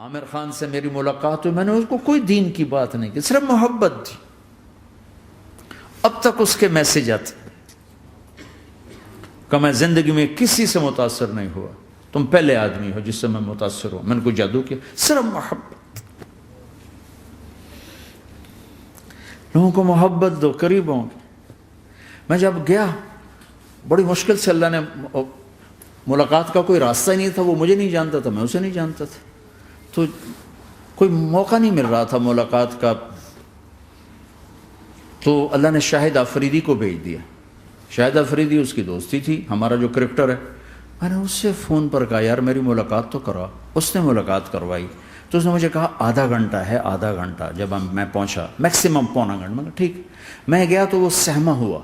عامر خان سے میری ملاقات ہوئی، میں نے اس کو کوئی دین کی بات نہیں کی، صرف محبت تھی. اب تک اس کے میسج آتے کہ میں زندگی میں کسی سے متاثر نہیں ہوا، تم پہلے آدمی ہو جس سے میں متاثر ہوں. میں نے کوئی جادو کیا، صرف محبت. لوگوں کو محبت دو، قریب ہوں. میں جب گیا بڑی مشکل سے اللہ نے، ملاقات کا کوئی راستہ ہی نہیں تھا، وہ مجھے نہیں جانتا تھا، میں اسے نہیں جانتا تھا، تو کوئی موقع نہیں مل رہا تھا ملاقات کا. تو اللہ نے شاہد آفریدی کو بھیج دیا. شاہد آفریدی اس کی دوستی تھی، ہمارا جو کرکٹر ہے. میں نے اس سے فون پر کہا یار میری ملاقات تو کرا. اس نے ملاقات کروائی. تو اس نے مجھے کہا آدھا گھنٹہ ہے، آدھا گھنٹہ. جب میں پہنچا میکسیمم پونا گھنٹہ. میں کہا ٹھیک. میں گیا تو وہ سہما ہوا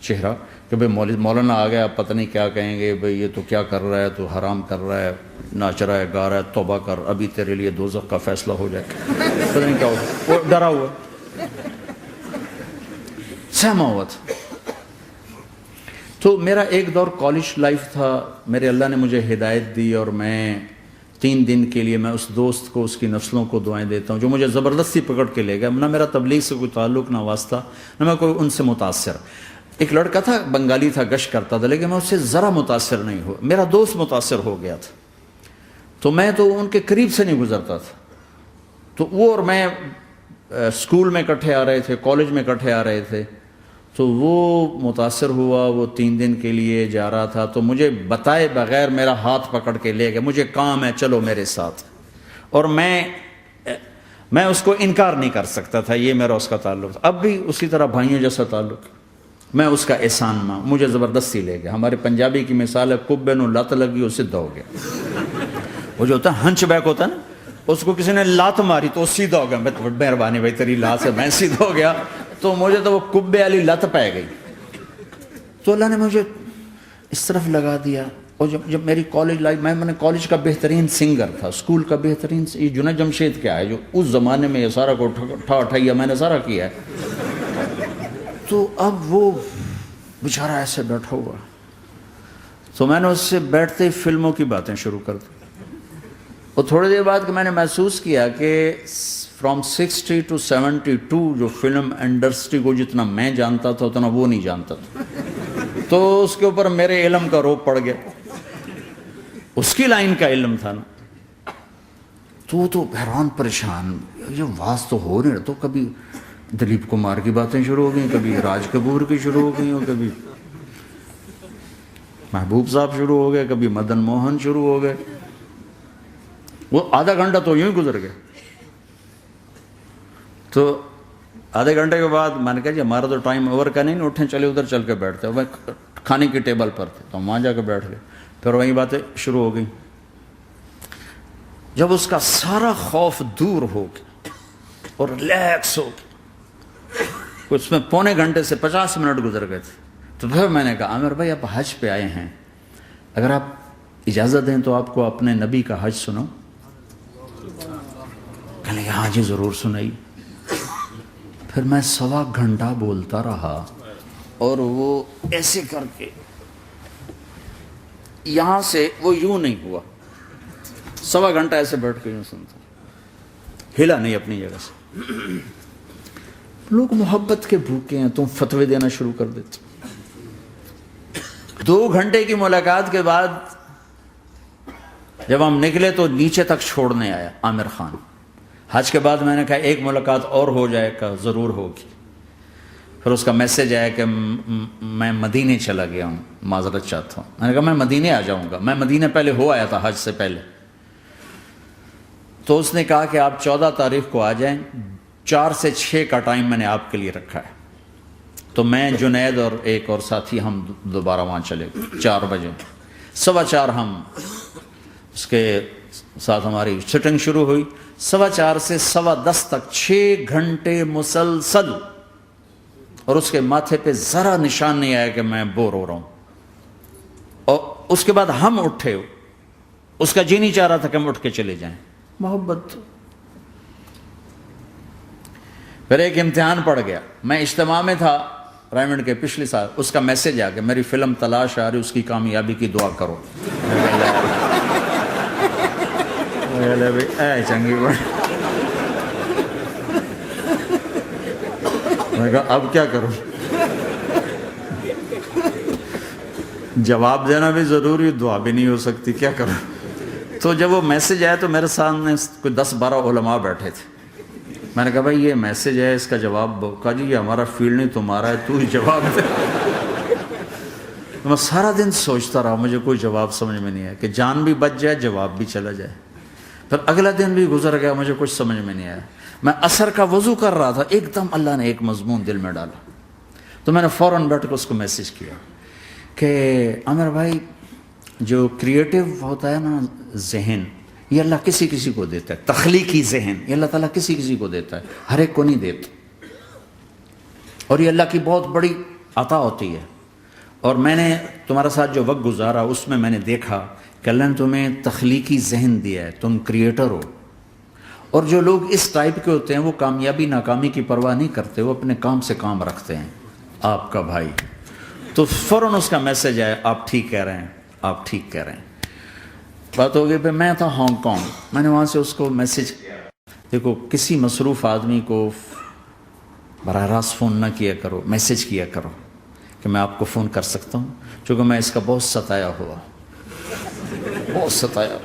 چہرہ کہ بھئی مولانا آ گیا، پتہ نہیں کیا کہیں گے، بھئی یہ تو کیا کر رہا ہے، تو حرام کر رہا ہے، ناچ رہا ہے، گا رہا ہے، توبہ کر، ابھی تیرے لیے دوزخ کا فیصلہ ہو جائے. پتہ نہیں کیا ہوا، وہ ڈرا ہوا سہما ہوا تھا. تو میرا ایک دور کالج لائف تھا. میرے اللہ نے مجھے ہدایت دی اور میں 3 دن کے لیے میں اس دوست کو، اس کی نسلوں کو دعائیں دیتا ہوں جو مجھے زبردستی پکڑ کے لے گیا. نہ میرا تبلیغ سے کوئی تعلق، نہ واسطہ، نہ میں کوئی ان سے متاثر. ایک لڑکا تھا، بنگالی تھا، گشت کرتا تھا، لیکن میں اس سے ذرا متاثر نہیں ہوا. میرا دوست متاثر ہو گیا تھا، تو میں تو ان کے قریب سے نہیں گزرتا تھا. تو وہ اور میں اسکول میں اکٹھے آ رہے تھے، کالج میں اکٹھے آ رہے تھے. تو وہ متاثر ہوا، وہ 3 دن کے لیے جا رہا تھا، تو مجھے بتائے بغیر میرا ہاتھ پکڑ کے لے گیا. مجھے کام ہے، چلو میرے ساتھ. اور میں اس کو انکار نہیں کر سکتا تھا، یہ میرا اس کا تعلق تھا. اب بھی اسی طرح بھائیوں جیسا تعلق. میں اس کا احسان ماں، مجھے زبردستی لے گیا. ہمارے پنجابی کی مثال ہے، کبے نو لت لگی وہ سیدھا ہو گیا. وہ جو ہوتا ہے ہنچ بیک ہوتا ہے نا، اس کو کسی نے لات ماری تو وہ سیدھا ہو گیا. مہربانی بھائی تیری لات سے میں سیدھا ہو گیا. تو مجھے تو وہ کبے والی لت پہ گئی. تو اللہ نے مجھے اس طرف لگا دیا. اور جب میری کالج لائف، میں نے کالج کا بہترین سنگر تھا، اسکول کا بہترین. یہ جنید جمشید کیا ہے جو اس زمانے میں یہ سارا کو ٹھا میں نے سارا کیا ہے. تو اب وہ بیچارہ ایسے بیٹھا ہوا. تو میں نے اس سے بیٹھتے ہی فلموں کی باتیں شروع کر دی. اور تھوڑی دیر بعد کہ میں نے محسوس کیا کہ فرام 60 to 72 جو فلم انڈسٹری کو جتنا میں جانتا تھا اتنا وہ نہیں جانتا تھا. تو اس کے اوپر میرے علم کا روپ پڑ گیا. اس کی لائن کا علم تھا نا. تو حیران پریشان، یہ واز تو ہو نہیں. تو کبھی دلیپ کمار کی باتیں شروع ہو گئیں، کبھی راج کپور کی شروع ہو گئیں، اور کبھی محبوب صاحب شروع ہو گئے، کبھی مدن موہن شروع ہو گئے. وہ آدھا گھنٹہ تو یوں ہی گزر گیا. تو آدھے گھنٹے کے بعد میں نے کہا جی ہمارا تو ٹائم اوور کا نہیں، اٹھیں چلے ادھر چل کے بیٹھتے. وہ کھانے کی ٹیبل پر تھے تو ہم وہاں جا کے بیٹھ گئے. پھر وہیں باتیں شروع ہو گئیں. جب اس کا سارا خوف دور ہو گیا اور ریلیکس ہو گیا، اس میں پونے گھنٹے سے 50 منٹ گزر گئے تھے. تو پھر میں نے کہا عامر بھائی آپ حج پہ آئے ہیں، اگر آپ اجازت دیں تو آپ کو اپنے نبی کا حج سنو. کہنے لگے ہاں جی ضرور سنائی. پھر میں 1.25 گھنٹہ بولتا رہا اور وہ ایسے کر کے یہاں سے وہ یوں نہیں ہوا. 1.25 گھنٹہ ایسے بیٹھ کے یوں سنتا، ہلا نہیں اپنی جگہ سے. لوگ محبت کے بھوکے ہیں، تم فتوے دینا شروع کر دیتے. 2 گھنٹے کی ملاقات کے بعد جب ہم نکلے تو نیچے تک چھوڑنے آیا عامر خان. حج کے بعد میں نے کہا ایک ملاقات اور ہو جائے گا، ضرور ہوگی. پھر اس کا میسج آیا کہ میں مدینے چلا گیا ہوں، معذرت چاہتا ہوں. میں نے کہا میں مدینے آ جاؤں گا. میں مدینے پہلے ہو آیا تھا حج سے پہلے. تو اس نے کہا کہ آپ 14 تاریخ کو آ جائیں، 4 سے 6 کا ٹائم میں نے آپ کے لیے رکھا ہے. تو میں جنید اور ایک اور ساتھی ہم دوبارہ وہاں چلے. 4 بجے 4:15 ہم اس کے ساتھ ہماری سٹنگ شروع ہوئی. 4:15 سے 10:15 تک 6 گھنٹے مسلسل. اور اس کے ماتھے پہ ذرا نشان نہیں آیا کہ میں بور ہو رہا ہوں. اور اس کے بعد ہم اٹھے، اس کا جی نہیں چاہ رہا تھا کہ ہم اٹھ کے چلے جائیں. محبت. پھر ایک امتحان پڑ گیا. میں اجتماع میں تھا رائمنڈ کے پچھلے سال. اس کا میسج آ گیا میری فلم تلاش آ رہی، اس کی کامیابی کی دعا کرو. لے بھائی اے چنگی بات. میں کہا اب کیا کروں؟ جواب دینا بھی ضروری، دعا بھی نہیں ہو سکتی، کیا کروں؟ تو جب وہ میسج آیا تو میرے سامنے کوئی 10-12 علماء بیٹھے تھے. میں نے کہا بھائی یہ میسج ہے، اس کا جواب دو. کہا جی یہ ہمارا فیلڈ نہیں، تمہارا ہے، تو ہی جواب دے. میں سارا دن سوچتا رہا، مجھے کوئی جواب سمجھ میں نہیں آیا کہ جان بھی بچ جائے، جواب بھی چلا جائے. پھر اگلا دن بھی گزر گیا، مجھے کچھ سمجھ میں نہیں آیا. میں عصر کا وضو کر رہا تھا، ایک دم اللہ نے ایک مضمون دل میں ڈالا. تو میں نے فوراً بیٹھ کے اس کو میسج کیا کہ عامر بھائی، جو کریٹو ہوتا ہے نا ذہن، یہ اللہ کسی کسی کو دیتا ہے. تخلیقی ذہن یہ اللہ تعالیٰ کسی کسی کو دیتا ہے، ہر ایک کو نہیں دیتا. اور یہ اللہ کی بہت بڑی عطا ہوتی ہے. اور میں نے تمہارے ساتھ جو وقت گزارا اس میں نے دیکھا کہ اللہ نے تمہیں تخلیقی ذہن دیا ہے، تم کریٹر ہو. اور جو لوگ اس ٹائپ کے ہوتے ہیں وہ کامیابی ناکامی کی پرواہ نہیں کرتے، وہ اپنے کام سے کام رکھتے ہیں. آپ کا بھائی تو فوراً اس کا میسج آیا، آپ ٹھیک کہہ رہے ہیں، آپ ٹھیک کہہ رہے ہیں. بات ہو گئی. پھر میں تھا ہانگ کانگ، میں نے وہاں سے اس کو میسج کیا. دیکھو کسی مصروف آدمی کو براہ راست فون نہ کیا کرو، میسج کیا کرو کہ میں آپ کو فون کر سکتا ہوں، چونکہ میں اس کا بہت ستایا ہوا، بہت ستایا.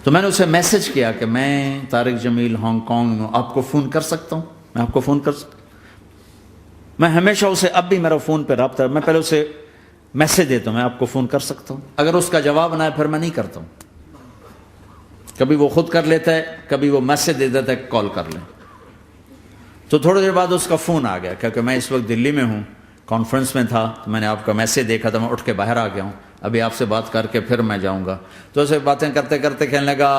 تو میں نے اسے میسج کیا کہ میں طارق جمیل ہانگ کانگ میں آپ کو فون کر سکتا ہوں، میں آپ کو فون کر سکتا ہوں. میں ہمیشہ اسے، اب بھی میرا فون پہ رابطہ ہے، میں پہلے اسے میسج دیتا ہوں میں آپ کو فون کر سکتا ہوں. اگر اس کا جواب نہ ہے پھر میں نہیں کرتا ہوں. کبھی وہ خود کر لیتا ہے، کبھی وہ میسج دے دیتا ہے کال کر لیں. تو تھوڑی دیر بعد اس کا فون آ گیا، کیونکہ میں اس وقت دلی میں ہوں، کانفرنس میں تھا. تو میں نے آپ کا میسج دیکھا تھا، میں اٹھ کے باہر آ گیا ہوں، ابھی آپ سے بات کر کے پھر میں جاؤں گا. تو اسے باتیں کرتے کرتے کہنے لگا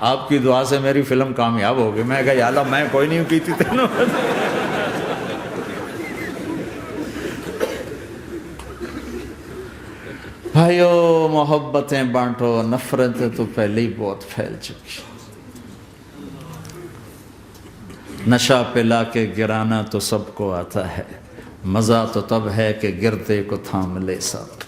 آپ کی دعا سے میری فلم کامیاب ہو گئی. میں کہا یا اللہ میں کوئی نہیں کی تھی تینوں. بھائیو محبتیں بانٹو، نفرتیں تو پہلے ہی بہت پھیل چکی. نشہ پلا کے گرانا تو سب کو آتا ہے، مزہ تو تب ہے کہ گرتے کو تھام لے ساتھ.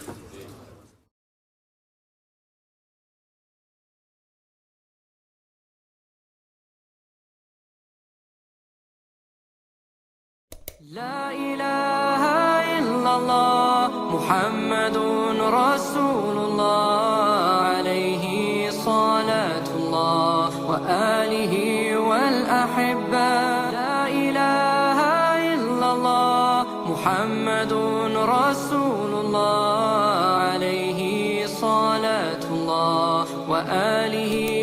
لا إله إلا الله محمد رسول الله عليه صلاة الله وآله والأحبة. لا إله إلا الله محمد رسول الله عليه صلاة الله وآله